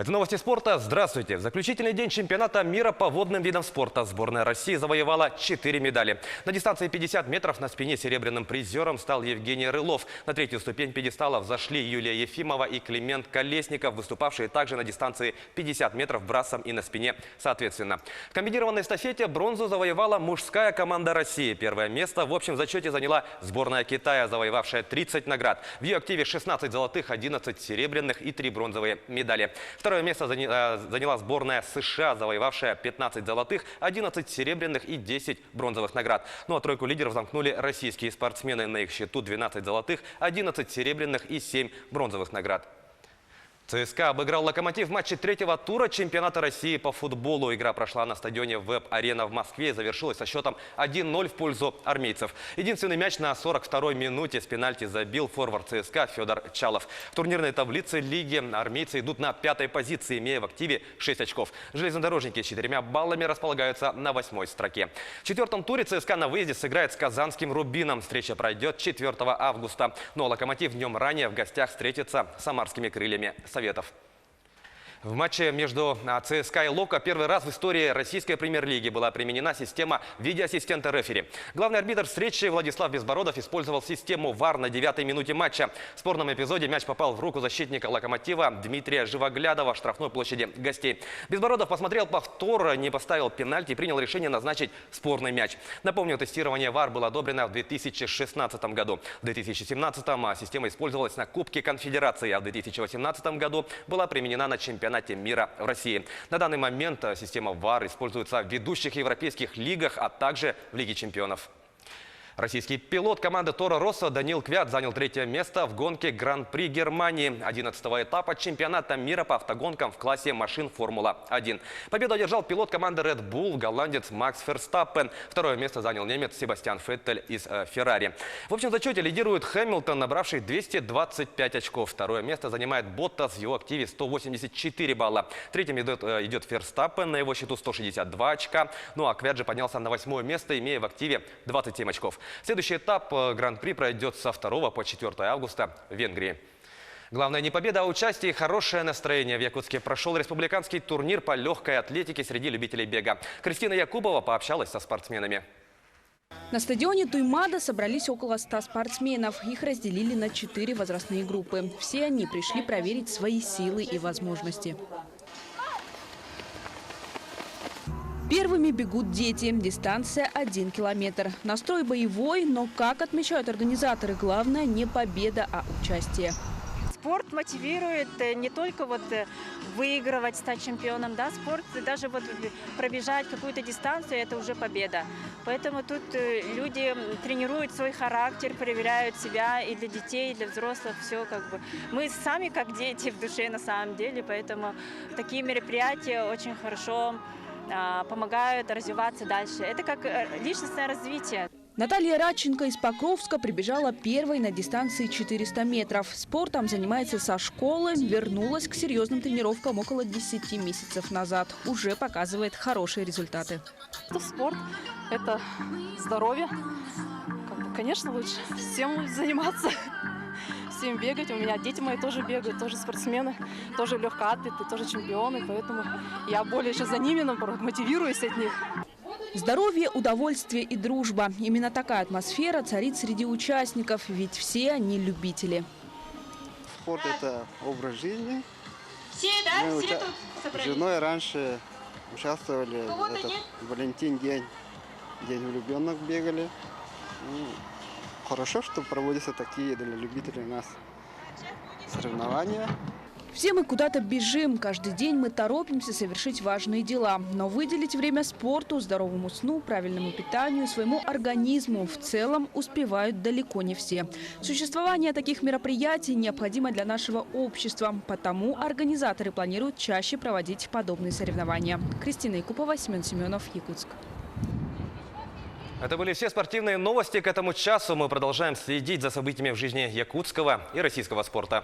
Это новости спорта. Здравствуйте. В заключительный день чемпионата мира по водным видам спорта сборная России завоевала 4 медали. На дистанции 50 метров на спине серебряным призером стал Евгений Рылов. На третью ступень пьедестала взошли Юлия Ефимова и Климент Колесников, выступавшие также на дистанции 50 метров брасом и на спине соответственно. В комбинированной эстафете бронзу завоевала мужская команда России. Первое место в общем зачете заняла сборная Китая, завоевавшая 30 наград. В ее активе 16 золотых, 11 серебряных и 3 бронзовые медали. Второе место заняла сборная США, завоевавшая 15 золотых, 11 серебряных и 10 бронзовых наград. Ну а тройку лидеров замкнули российские спортсмены. На их счету 12 золотых, 11 серебряных и 7 бронзовых наград. ЦСКА обыграл «Локомотив» в матче третьего тура чемпионата России по футболу. Игра прошла на стадионе «Веб-арена» в Москве и завершилась со счетом 1-0 в пользу армейцев. Единственный мяч на 42-й минуте с пенальти забил форвард ЦСКА Федор Чалов. В турнирной таблице лиги армейцы идут на 5-й позиции, имея в активе 6 очков. Железнодорожники с 4 баллами располагаются на 8-й строке. В четвертом туре ЦСКА на выезде сыграет с казанским «Рубином». Встреча пройдет 4 августа. Ну а «Локомотив» днем ранее в гостях встретится с самарскими крыльями Советов. В матче между ЦСКА и Локо первый раз в истории российской премьер-лиги была применена система видеоассистента рефери. Главный арбитр встречи Владислав Безбородов использовал систему ВАР на 9-й минуте матча. В спорном эпизоде мяч попал в руку защитника «Локомотива» Дмитрия Живоглядова в штрафной площади гостей. Безбородов посмотрел повтор, не поставил пенальти и принял решение назначить спорный мяч. Напомню, тестирование ВАР было одобрено в 2016 году. В 2017 система использовалась на Кубке Конфедерации, а в 2018 году была применена на чемпионате мира в России. На данный момент система ВАР используется в ведущих европейских лигах, а также в Лиге чемпионов. Российский пилот команды Торо Россо Даниил Квят занял 3-е место в гонке Гран-при Германии 11-го этапа чемпионата мира по автогонкам в классе машин Формула-1. Победу одержал пилот команды Red Bull, голландец Макс Ферстаппен. Второе место занял немец Себастьян Феттель из Феррари. В общем зачете лидирует Хэмилтон, набравший 225 очков. Второе место занимает Боттас, в его активе 184 балла. Третьим идет Ферстаппен, на его счету 162 очка. Ну а Квят же поднялся на 8-е место, имея в активе 27 очков. Следующий этап Гран-при пройдет со 2 по 4 августа в Венгрии. Главное не победа, а участие и хорошее настроение. В Якутске прошел республиканский турнир по легкой атлетике среди любителей бега. Кристина Якубова пообщалась со спортсменами. На стадионе Туймада собрались около 100 спортсменов. Их разделили на 4 возрастные группы. Все они пришли проверить свои силы и возможности. Первыми бегут дети. Дистанция 1 километр. Настрой боевой, но, как отмечают организаторы, главное не победа, а участие. Спорт мотивирует не только выигрывать, стать чемпионом, да, спорт, даже пробежать какую-то дистанцию – это уже победа. Поэтому тут люди тренируют свой характер, проверяют себя и для детей, и для взрослых, все как бы. Мы сами как дети в душе на самом деле, поэтому такие мероприятия очень хорошо помогают развиваться дальше. Это как личностное развитие. Наталья Радченко из Покровска прибежала первой на дистанции 400 метров. Спортом занимается со школы, вернулась к серьезным тренировкам около 10 месяцев назад. Уже показывает хорошие результаты. Спорт – это здоровье. Конечно, лучше всем заниматься. Всем бегать. У меня дети мои тоже бегают, тоже спортсмены, тоже легкоатлеты, тоже чемпионы. Поэтому я более еще за ними, наоборот, мотивируюсь от них. Здоровье, удовольствие и дружба. Именно такая атмосфера царит среди участников, ведь все они любители. Спорт – это образ жизни. Мы с женой раньше участвовали в этот Валентин день влюбленных бегали. Хорошо, что проводятся такие для любителей у нас соревнования. Все мы куда-то бежим. Каждый день мы торопимся совершить важные дела. Но выделить время спорту, здоровому сну, правильному питанию, своему организму в целом успевают далеко не все. Существование таких мероприятий необходимо для нашего общества. Потому организаторы планируют чаще проводить подобные соревнования. Кристина Якубова, Семен Семенов, Якутск. Это были все спортивные новости. К этому часу мы продолжаем следить за событиями в жизни якутского и российского спорта.